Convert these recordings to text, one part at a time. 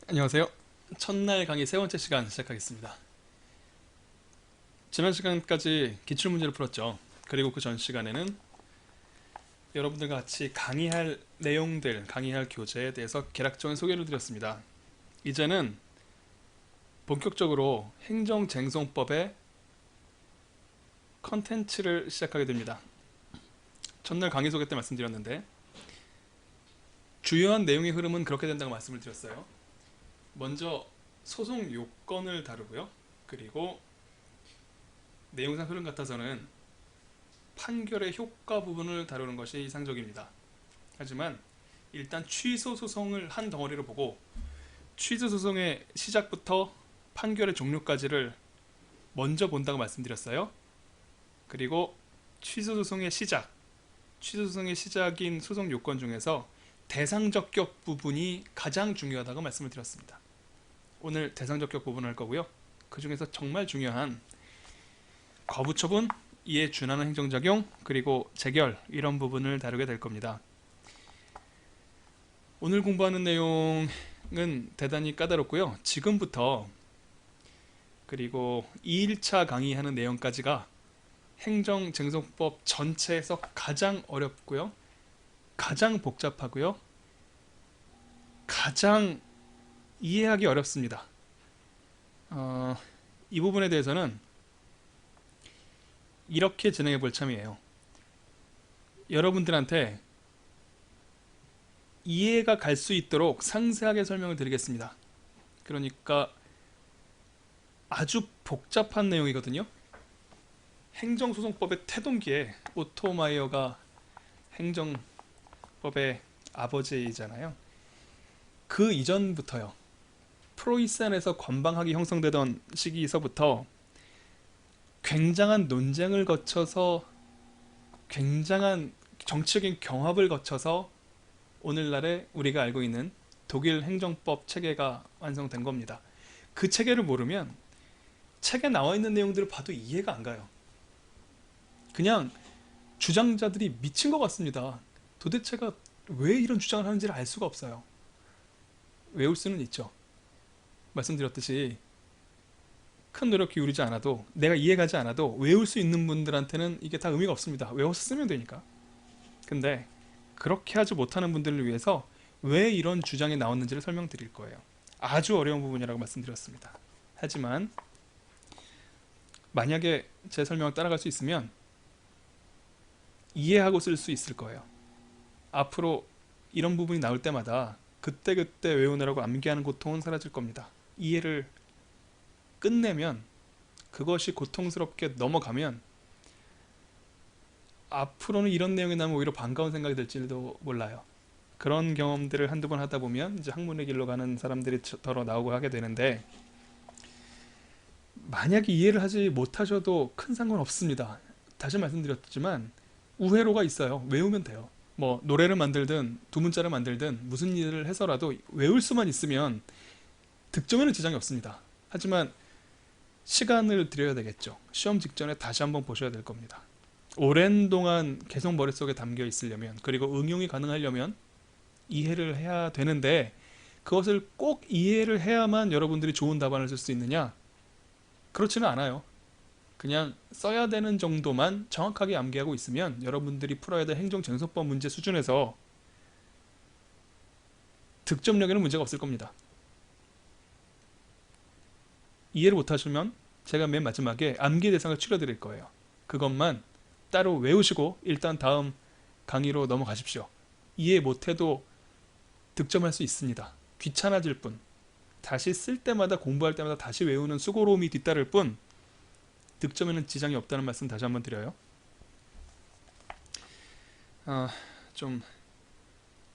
안녕하세요. 첫날 강의 세 번째 시간 시작하겠습니다. 지난 시간까지 기출문제를 풀었죠. 그리고 그 전 시간에는 여러분들과 같이 강의할 내용들, 강의할 교재에 대해서 개략적인 소개를 드렸습니다. 이제는 본격적으로 행정쟁송법의 컨텐츠를 시작하게 됩니다. 첫날 강의 소개 때 말씀드렸는데 주요한 내용의 흐름은 그렇게 된다고 말씀을 드렸어요. 먼저 소송 요건을 다루고요. 그리고 내용상 흐름 같아서는 판결의 효과 부분을 다루는 것이 이상적입니다. 하지만 일단 취소 소송을 한 덩어리로 보고 취소 소송의 시작부터 판결의 종료까지를 먼저 본다고 말씀드렸어요. 그리고 취소 소송의 시작인 소송 요건 중에서 대상적격 부분이 가장 중요하다고 말씀을 드렸습니다. 오늘 대상적격 부분을 할 거고요. 그 중에서 정말 중요한 거부처분, 이에 준하는 행정작용, 그리고 재결 이런 부분을 다루게 될 겁니다. 오늘 공부하는 내용은 대단히 까다롭고요. 지금부터 그리고 2일차 강의하는 내용까지가 행정쟁송법 전체에서 가장 어렵고요. 가장 복잡하고요. 가장 이해하기 어렵습니다. 이 부분에 대해서는 이렇게 진행해 볼 참이에요. 여러분들한테 이해가 갈 수 있도록 상세하게 설명을 드리겠습니다. 그러니까 아주 복잡한 내용이거든요. 행정소송법의 태동기에 오토마이어가 행정법의 아버지이잖아요. 그 이전부터요. 프로이센에서 관방학이 형성되던 시기서부터 굉장한 논쟁을 거쳐서 굉장한 정치적인 경합을 거쳐서 오늘날의 우리가 알고 있는 독일 행정법 체계가 완성된 겁니다. 그 체계를 모르면 책에 나와 있는 내용들을 봐도 이해가 안 가요. 그냥 주장자들이 미친 것 같습니다. 도대체가 왜 이런 주장을 하는지를 알 수가 없어요. 외울 수는 있죠. 말씀드렸듯이 큰 노력 기울이지 않아도, 내가 이해가지 않아도 외울 수 있는 분들한테는 이게 다 의미가 없습니다. 외워서 쓰면 되니까. 근데 그렇게 하지 못하는 분들을 위해서 왜 이런 주장이 나왔는지를 설명드릴 거예요. 아주 어려운 부분이라고 말씀드렸습니다. 하지만 만약에 제 설명을 따라갈 수 있으면 이해하고 쓸 수 있을 거예요. 앞으로 이런 부분이 나올 때마다 그때그때 외우느라고 암기하는 고통은 사라질 겁니다. 이해를 끝내면, 그것이 고통스럽게 넘어가면 앞으로는 이런 내용이 나오면 오히려 반가운 생각이 들지도 몰라요. 그런 경험들을 한두 번 하다 보면 이제 학문의 길로 가는 사람들이 더러 나오고 하게 되는데, 만약에 이해를 하지 못하셔도 큰 상관없습니다. 다시 말씀드렸지만 우회로가 있어요. 외우면 돼요. 뭐 노래를 만들든 두 문자를 만들든 무슨 일을 해서라도 외울 수만 있으면 득점에는 지장이 없습니다. 하지만 시간을 들여야 되겠죠. 시험 직전에 다시 한번 보셔야 될 겁니다. 오랜 동안 계속 머릿속에 담겨 있으려면, 그리고 응용이 가능하려면 이해를 해야 되는데, 그것을 꼭 이해를 해야만 여러분들이 좋은 답안을 쓸 수 있느냐? 그렇지는 않아요. 그냥 써야 되는 정도만 정확하게 암기하고 있으면 여러분들이 풀어야 될 행정쟁송법 문제 수준에서 득점력에는 문제가 없을 겁니다. 이해를 못하시면 제가 맨 마지막에 암기 대상을 추려드릴 거예요. 그것만 따로 외우시고 일단 다음 강의로 넘어가십시오. 이해 못해도 득점할 수 있습니다. 귀찮아질 뿐, 다시 쓸 때마다, 공부할 때마다 다시 외우는 수고로움이 뒤따를 뿐 득점에는 지장이 없다는 말씀 다시 한번 드려요. 좀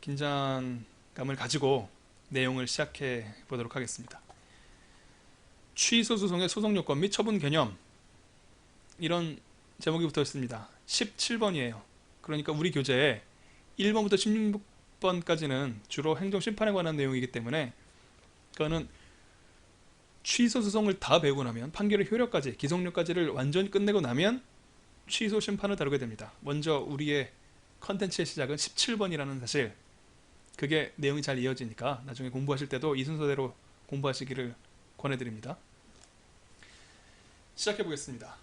긴장감을 가지고 내용을 시작해 보도록 하겠습니다. 취소 소송의 소송 요건 및 처분 개념, 이런 제목이 붙어 있습니다. 17번이에요. 그러니까 우리 교재에 1번부터 16번까지는 주로 행정심판에 관한 내용이기 때문에 그거는 취소 소송을 다 배우고 나면, 판결의 효력까지, 기속력까지를 완전히 끝내고 나면 취소 심판을 다루게 됩니다. 먼저 우리의 컨텐츠의 시작은 17번이라는 사실, 그게 내용이 잘 이어지니까 나중에 공부하실 때도 이 순서대로 공부하시기를 권해드립니다. 시작해 보겠습니다.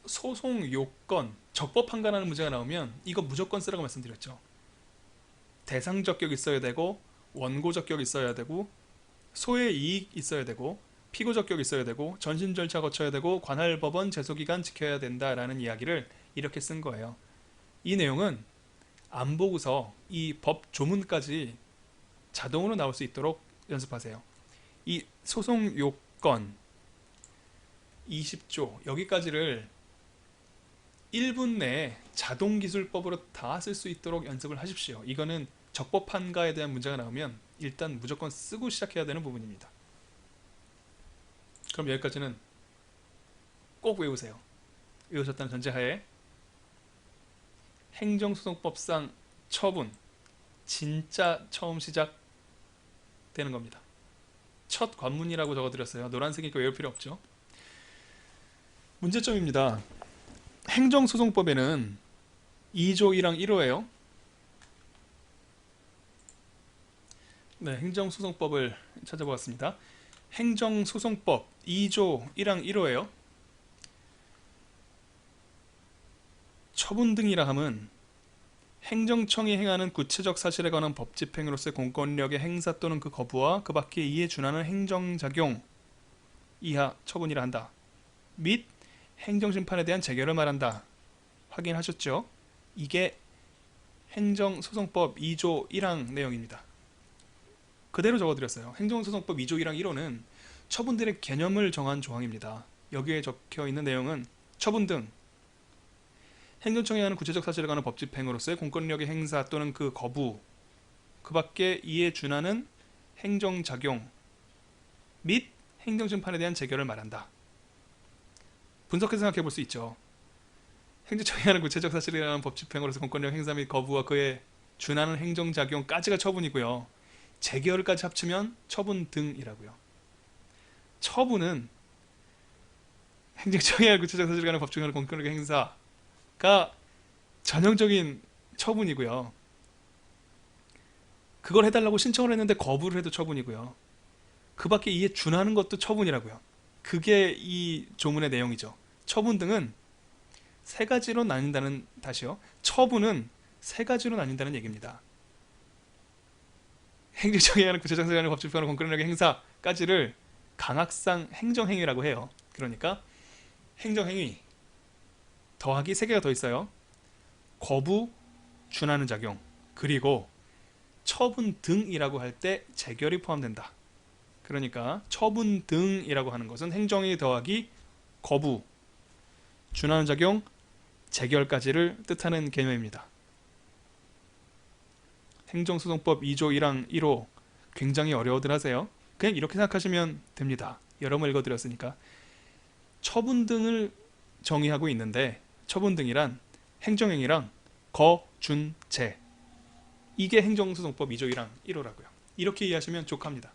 소송 요건, 적법 판가라는 문제가 나오면 이거 무조건 쓰라고 말씀드렸죠. 대상 적격 있어야 되고, 원고 적격 있어야 되고, 소의 이익 있어야 되고, 피고 적격 있어야 되고, 전신 절차 거쳐야 되고, 관할 법원 제소 기간 지켜야 된다라는 이야기를 이렇게 쓴 거예요. 이 내용은 안 보고서 이 법 조문까지 자동으로 나올 수 있도록 연습하세요. 이 소송 요건 20조 여기까지를 1분 내에 자동기술법으로 다 쓸 수 있도록 연습을 하십시오. 이거는 적법한가에 대한 문제가 나오면 일단 무조건 쓰고 시작해야 되는 부분입니다. 그럼 여기까지는 꼭 외우세요. 외우셨다는 전제하에 행정소송법상 처분 진짜 처음 시작되는 겁니다. 첫 관문이라고 적어드렸어요. 노란색이니까 외울 필요 없죠. 문제점입니다. 행정소송법에는 2조 1항 1호예요. 네, 행정소송법을 찾아보았습니다. 행정소송법 2조 1항 1호예요. 처분 등이라 함은 행정청이 행하는 구체적 사실에 관한 법 집행으로서의 공권력의 행사 또는 그 거부와 그 밖에 이에 준하는 행정작용 이하 처분이라 한다. 및 행정심판에 대한 재결을 말한다. 확인하셨죠? 이게 행정소송법 2조 1항 내용입니다. 그대로 적어드렸어요. 행정소송법 2조 1항 1호는 처분들의 개념을 정한 조항입니다. 여기에 적혀있는 내용은 처분 등 행정청이 하는 구체적 사실에 관한 법 집행으로서의 공권력의 행사 또는 그 거부, 그 밖에 이에 준하는 행정작용 및 행정심판에 대한 재결을 말한다. 분석해서 생각해 볼 수 있죠. 행정청이 하는 구체적 사실에 관한 법 집행으로서 공권력 행사 및 거부와 그에 준하는 행정작용까지가 처분이고요. 재결까지 합치면 처분 등이라고요. 처분은 행정청이 하는 구체적 사실에 관한 법 중에 공권력의 행사가 전형적인 처분이고요. 그걸 해달라고 신청을 했는데 거부를 해도 처분이고요. 그 밖에 이에 준하는 것도 처분이라고요. 그게 이 조문의 내용이죠. 처분 등은 세 가지로 나뉜다는, 다시요. 처분은 세 가지로 나뉜다는 얘기입니다. 행정청이 하는 구체적 사실에 관한 법 집행하는 공권력의 행사까지를 강학상 행정행위라고 해요. 그러니까 행정행위 더하기 세 개가 더 있어요. 거부, 준하는 작용, 그리고 처분 등이라고 할 때 재결이 포함된다. 그러니까 처분 등이라고 하는 것은 행정행위 더하기 거부, 준하는 작용, 재결까지를 뜻하는 개념입니다. 행정소송법 2조 1항 1호 굉장히 어려워들 하세요. 그냥 이렇게 생각하시면 됩니다. 여러 번 읽어드렸으니까. 처분 등을 정의하고 있는데 처분 등이란 행정행위랑 거, 준, 재, 이게 행정소송법 2조 1항 1호라고요. 이렇게 이해하시면 족합니다.